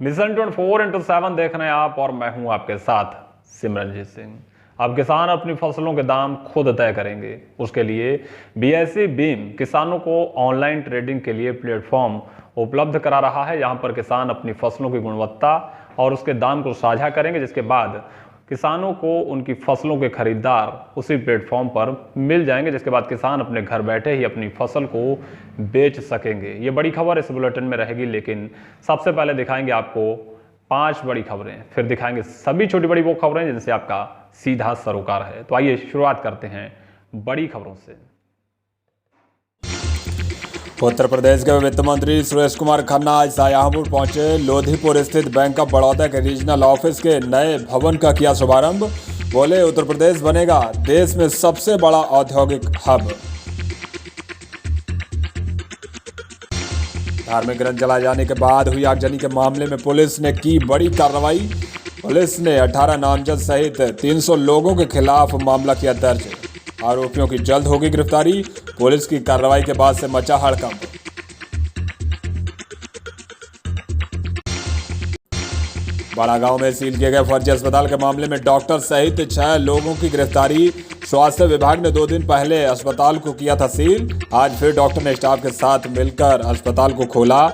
Mission 24/7 देख रहे हैं आप और मैं हूं आपके साथ सिमरनजीत सिंह। अब किसान अपनी फसलों के दाम खुद तय करेंगे। उसके लिए बीएसई बीम किसानों को ऑनलाइन ट्रेडिंग के लिए प्लेटफॉर्म उपलब्ध करा रहा है। यहां पर किसान अपनी फसलों की गुणवत्ता और उसके दाम को साझा करेंगे, जिसके बाद किसानों को उनकी फसलों के खरीदार उसी प्लेटफॉर्म पर मिल जाएंगे, जिसके बाद किसान अपने घर बैठे ही अपनी फसल को बेच सकेंगे। ये बड़ी खबर इस बुलेटिन में रहेगी, लेकिन सबसे पहले दिखाएंगे आपको 5 बड़ी खबरें, फिर दिखाएंगे सभी छोटी बड़ी वो खबरें जिनसे आपका सीधा सरोकार है। तो आइए शुरुआत करते हैं बड़ी खबरों से। उत्तर प्रदेश के वित्त मंत्री सुरेश कुमार खन्ना आज शाहजहांपुर पहुंचे। लोधीपुर स्थित बैंक ऑफ बड़ौदा के रीजनल ऑफिस के नए भवन का किया शुभारंभ। बोले, उत्तर प्रदेश बनेगा देश में सबसे बड़ा औद्योगिक हब। धार्मिक ग्रंथ जलाए जाने के बाद हुई आगजनी के मामले में पुलिस ने की बड़ी कार्रवाई। पुलिस ने 18 नामजद सहित 300 लोगों के खिलाफ मामला किया दर्ज। आरोपियों की जल्द होगी गिरफ्तारी। पुलिस की कार्रवाई के बाद से मचा हड़कंप। बड़ा गांव में सील किए गए फर्जी अस्पताल के मामले में डॉक्टर सहित 6 लोगों की गिरफ्तारी। स्वास्थ्य विभाग ने 2 दिन पहले अस्पताल को किया था सील। आज फिर डॉक्टर ने स्टाफ के साथ मिलकर अस्पताल को खोला।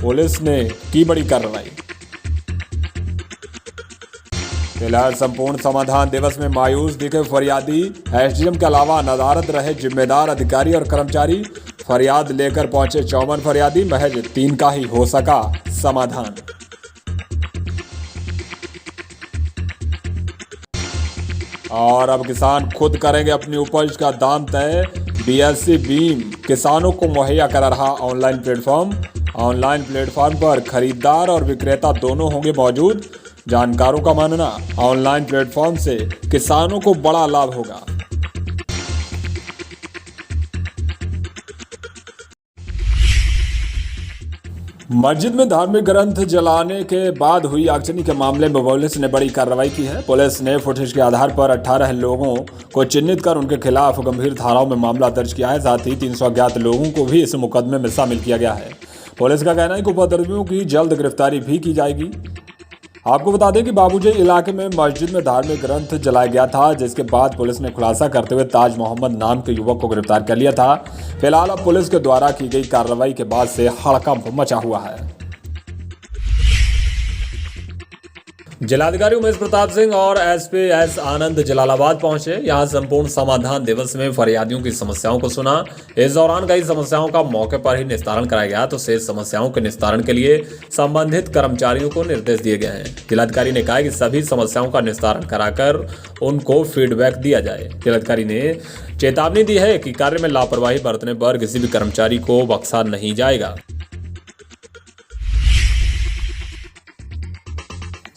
पुलिस ने की बड़ी कार्रवाई। फिलहाल संपूर्ण समाधान दिवस में मायूस दिखे फरियादी। एसडीएम के अलावा नदारद रहे जिम्मेदार अधिकारी और कर्मचारी। फरियाद लेकर पहुंचे 54 फरियादी, महज 3 का ही हो सका समाधान। और अब किसान खुद करेंगे अपनी उपज का दाम तय। बीएसई बीम किसानों को मुहैया करा रहा ऑनलाइन प्लेटफॉर्म। ऑनलाइन प्लेटफॉर्म पर खरीदार और विक्रेता दोनों होंगे मौजूद। जानकारों का मानना, ऑनलाइन प्लेटफॉर्म से किसानों को बड़ा लाभ होगा। मस्जिद में धार्मिक ग्रंथ जलाने के बाद हुई आगजनी के मामले में पुलिस ने बड़ी कार्रवाई की है। पुलिस ने फुटेज के आधार पर 18 लोगों को चिन्हित कर उनके खिलाफ गंभीर धाराओं में मामला दर्ज किया है। साथ ही 300 अज्ञात लोगों को भी इस मुकदमे में शामिल किया गया है। पुलिस का कहना है कि उपद्रवियों की जल्द गिरफ्तारी भी की जाएगी। आपको बता दें कि बाबूजी इलाके में मस्जिद में धार्मिक ग्रंथ जलाया गया था, जिसके बाद पुलिस ने खुलासा करते हुए ताज मोहम्मद नाम के युवक को गिरफ्तार कर लिया था। फिलहाल अब पुलिस के द्वारा की गई कार्रवाई के बाद से हड़कंप मचा हुआ है। जिलाधिकारी उमेश प्रताप सिंह और एसपी एस आनंद जलालाबाद पहुंचे। यहां संपूर्ण समाधान दिवस में फरियादियों की समस्याओं को सुना। इस दौरान कई समस्याओं का मौके पर ही निस्तारण कराया गया, तो शेष समस्याओं के निस्तारण के लिए संबंधित कर्मचारियों को निर्देश दिए गए हैं। जिलाधिकारी ने कहा कि सभी समस्याओं का निस्तारण कराकर उनको फीडबैक दिया जाए। जिलाधिकारी ने चेतावनी दी है कि कार्य में लापरवाही बरतने पर किसी भी कर्मचारी को बख्शा नहीं जाएगा।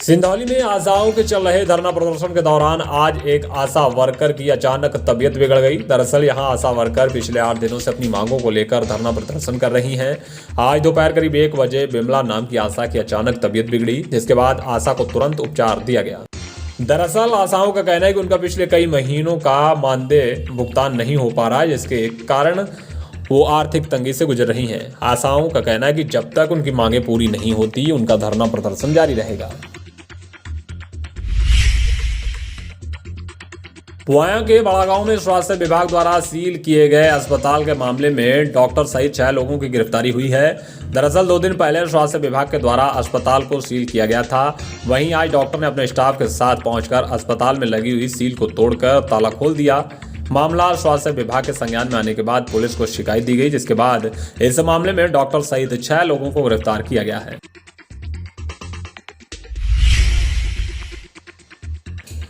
सिंधौली में आशाओं के चल रहे धरना प्रदर्शन के दौरान आज एक आशा वर्कर की अचानक तबीयत बिगड़ गई। दरअसल यहां आशा वर्कर पिछले 8 दिनों से अपनी मांगों को लेकर धरना प्रदर्शन कर रही हैं। आज दोपहर करीब 1 बजे बिमला नाम की आशा की अचानक तबीयत बिगड़ी, जिसके बाद आशा को तुरंत उपचार दिया गया। दरअसल आशाओं का कहना है कि उनका पिछले कई महीनों का मानदेय भुगतान नहीं हो पा रहा है, जिसके कारण वो आर्थिक तंगी से गुजर रही हैं। आशाओं का कहना है कि जब तक उनकी मांगे पूरी नहीं होती, उनका धरना प्रदर्शन जारी रहेगा। पुआया के बड़ा गांव में स्वास्थ्य विभाग द्वारा सील किए गए अस्पताल के मामले में डॉक्टर सहित 6 लोगों की गिरफ्तारी हुई है। दरअसल 2 दिन पहले स्वास्थ्य विभाग के द्वारा अस्पताल को सील किया गया था। वहीं आज डॉक्टर ने अपने स्टाफ के साथ पहुंचकर अस्पताल में लगी हुई सील को तोड़कर ताला खोल दिया। मामला स्वास्थ्य विभाग के संज्ञान में आने के बाद पुलिस को शिकायत दी गई, जिसके बाद इस मामले में डॉक्टर सहित 6 लोगों को गिरफ्तार किया गया है।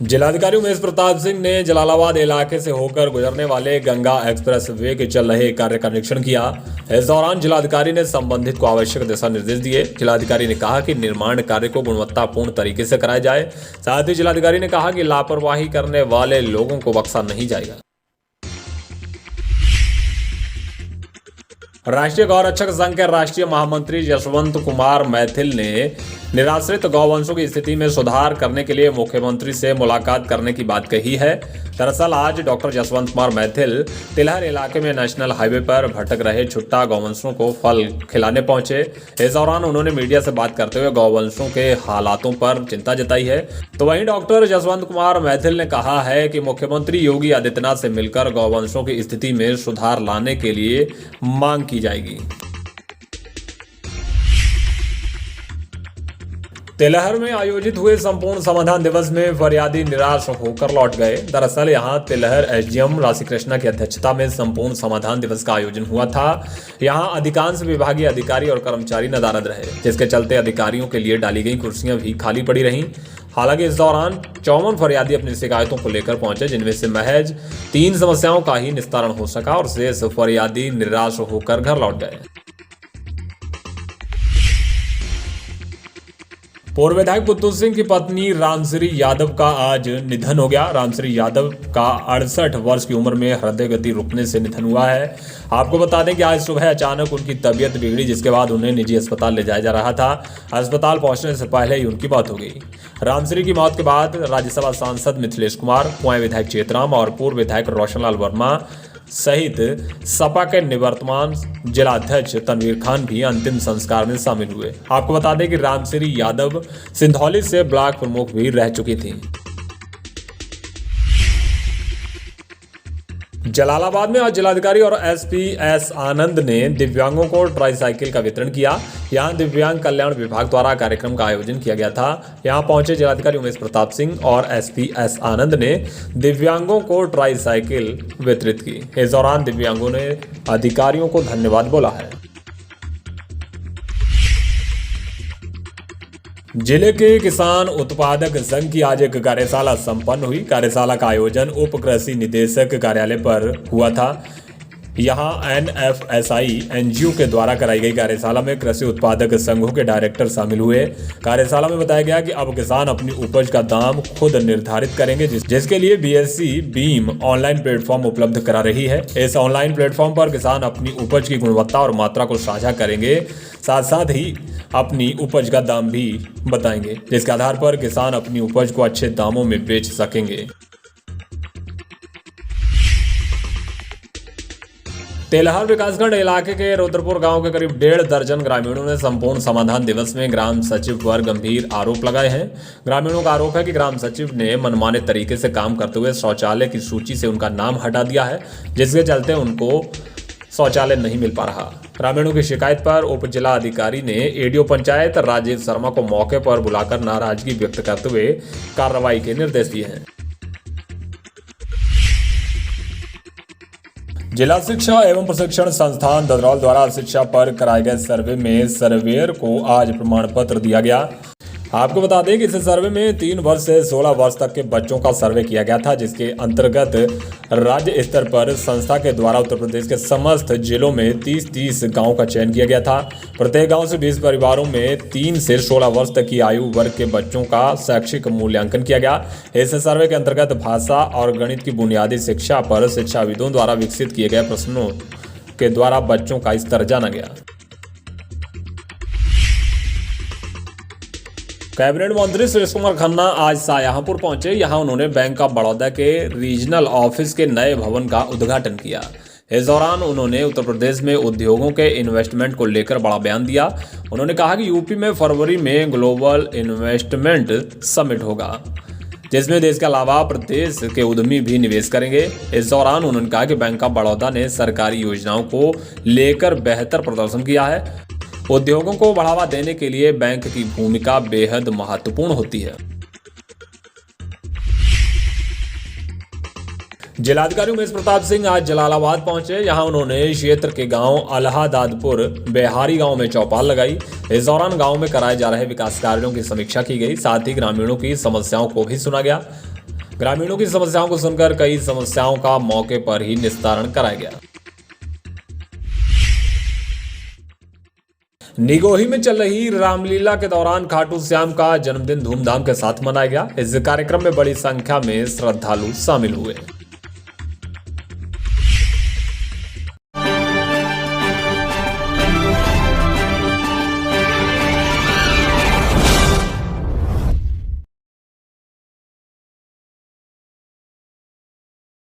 जिलाधिकारी उमेश प्रताप सिंह ने जलालाबाद इलाके से होकर गुजरने वाले गंगा एक्सप्रेस वे के चल रहे कार्य का निरीक्षण किया। इस दौरान जिलाधिकारी ने संबंधित को आवश्यक दिशा निर्देश दिए। जिलाधिकारी ने कहा कि निर्माण कार्य को गुणवत्तापूर्ण तरीके से कराया जाए। साथ ही जिलाधिकारी ने कहा कि लापरवाही करने वाले लोगों को बख्शा नहीं जाएगा। राष्ट्रीय गौ रक्षक संघ के राष्ट्रीय महामंत्री यशवंत कुमार मैथिल ने निराश्रित गौवंशों की स्थिति में सुधार करने के लिए मुख्यमंत्री से मुलाकात करने की बात कही है। दरअसल आज डॉक्टर जसवंत कुमार मैथिल तिलहर इलाके में नेशनल हाईवे पर भटक रहे छुट्टा गौवंशों को फल खिलाने पहुंचे। इस दौरान उन्होंने मीडिया से बात करते हुए गौवंशों के हालातों पर चिंता जताई है। तो वहीं डॉक्टर जसवंत कुमार मैथिल ने कहा है कि मुख्यमंत्री योगी आदित्यनाथ से मिलकर गौवंशों की स्थिति में सुधार लाने के लिए मांग की जाएगी। तिलहर में आयोजित हुए संपूर्ण समाधान दिवस में फरियादी निराश होकर लौट गए। दरअसल यहां तिलहर एसडीएम राशि कृष्णा की अध्यक्षता में संपूर्ण समाधान दिवस का आयोजन हुआ था। यहां अधिकांश विभागीय अधिकारी और कर्मचारी नदारद रहे, जिसके चलते अधिकारियों के लिए डाली गई कुर्सियां भी खाली पड़ी रहीं। हालांकि इस दौरान 54 फरियादी अपनी शिकायतों को लेकर पहुंचे, जिनमें से महज 3 समस्याओं का ही निस्तारण हो सका और शेष फरियादी निराश होकर घर लौट गए। पूर्व विधायक पुत्तू सिंह की पत्नी रामश्री यादव का आज निधन हो गया। रामश्री यादव का 68 वर्ष की उम्र में हृदय गति रुकने से निधन हुआ है। आपको बता दें कि आज सुबह अचानक उनकी तबीयत बिगड़ी, जिसके बाद उन्हें निजी अस्पताल ले जाया जा रहा था। अस्पताल पहुंचने से पहले ही उनकी मौत हो गई। रामश्री की मौत के बाद राज्यसभा सांसद मिथिलेश कुमार, कुआं विधायक चेतराम और पूर्व विधायक रोशनलाल वर्मा सहित सपा के निवर्तमान जिलाध्यक्ष तनवीर खान भी अंतिम संस्कार में शामिल हुए। आपको बता दें कि रामश्री यादव सिंधौली से ब्लॉक प्रमुख भी रह चुकी थी। जलालाबाद में आज जिलाधिकारी और एसपी एस आनंद ने दिव्यांगों को ट्राईसाइकिल का वितरण किया। यहां दिव्यांग कल्याण विभाग द्वारा कार्यक्रम का आयोजन किया गया था। यहां पहुंचे जिलाधिकारी उमेश प्रताप सिंह और एसपी एस आनंद ने दिव्यांगों को ट्राईसाइकिल वितरित की। इस दौरान दिव्यांगों ने अधिकारियों को धन्यवाद बोला है। जिले के किसान उत्पादक संघ की आज एक कार्यशाला संपन्न हुई। कार्यशाला का आयोजन उप कृषि निदेशक कार्यालय पर हुआ था। यहां एनएफएसआई एनजीओ के द्वारा कराई गई कार्यशाला में कृषि उत्पादक संघों के डायरेक्टर शामिल हुए। कार्यशाला में बताया गया कि अब किसान अपनी उपज का दाम खुद निर्धारित करेंगे, जिसके लिए बीएसई बीम ऑनलाइन प्लेटफॉर्म उपलब्ध करा रही है। इस ऑनलाइन प्लेटफॉर्म पर किसान अपनी उपज की गुणवत्ता और मात्रा को साझा करेंगे, साथ साथ ही अपनी उपज का दाम भी बताएंगे, जिसके आधार पर किसान अपनी उपज को अच्छे दामों में बेच सकेंगे। तिलहर विकासखंड इलाके के रुद्रपुर गांव के करीब 1.5 दर्जन ग्रामीणों ने संपूर्ण समाधान दिवस में ग्राम सचिव पर गंभीर आरोप लगाए हैं। ग्रामीणों का आरोप है कि ग्राम सचिव ने मनमाने तरीके से काम करते हुए शौचालय की सूची से उनका नाम हटा दिया है, जिसके चलते उनको शौचालय नहीं मिल पा रहा। ग्रामीणों की शिकायत पर उप जिला अधिकारी ने एडीओ पंचायत राजीव शर्मा को मौके पर बुलाकर नाराजगी व्यक्त करते हुए कार्रवाई के निर्देश दिए हैं। जिला शिक्षा एवं प्रशिक्षण संस्थान ददरौल द्वारा शिक्षा पर कराए गए सर्वे में सर्वेयर को आज प्रमाण पत्र दिया गया। आपको बता दें कि इस सर्वे में 3 वर्ष से 16 वर्ष तक के बच्चों का सर्वे किया गया था, जिसके अंतर्गत राज्य स्तर पर संस्था के द्वारा उत्तर प्रदेश के समस्त जिलों में 30-30 गांव का चयन किया गया था। प्रत्येक गांव से 20 परिवारों में 3 से 16 वर्ष तक की आयु वर्ग के बच्चों का शैक्षिक मूल्यांकन किया गया। इस सर्वे के अंतर्गत भाषा और गणित की बुनियादी शिक्षा पर शिक्षाविदों द्वारा विकसित किए गए प्रश्नों के द्वारा बच्चों का स्तर जाना गया। कैबिनेट मंत्री सुरेश कुमार खन्ना आज शाहजहांपुर पहुंचे। यहां उन्होंने बैंक ऑफ बड़ौदा के रीजनल ऑफिस के नए भवन का उद्घाटन किया। इस दौरान उन्होंने उत्तर प्रदेश में उद्योगों के इन्वेस्टमेंट को लेकर बड़ा बयान दिया। उन्होंने कहा कि यूपी में फरवरी में ग्लोबल इन्वेस्टमेंट समिट होगा, जिसमें देश के अलावा प्रदेश के उद्यमी भी निवेश करेंगे। इस दौरान उन्होंने कहा कि बैंक ऑफ बड़ौदा ने सरकारी योजनाओं को लेकर बेहतर प्रदर्शन किया है। उद्योगों को बढ़ावा देने के लिए बैंक की भूमिका बेहद महत्वपूर्ण होती है। जिलाधिकारी उमेश प्रताप सिंह आज जलालाबाद पहुंचे। यहां उन्होंने क्षेत्र के गांव अलहादादपुर बेहारी गांव में चौपाल लगाई। इस दौरान गांव में कराए जा रहे विकास कार्यों की समीक्षा की गई। साथ ही ग्रामीणों की समस्याओं को भी सुना गया। ग्रामीणों की समस्याओं को सुनकर कई समस्याओं का मौके पर ही निस्तारण कराया गया। निगोही में चल रही रामलीला के दौरान खाटू श्याम का जन्मदिन धूमधाम के साथ मनाया गया। इस कार्यक्रम में बड़ी संख्या में श्रद्धालु शामिल हुए।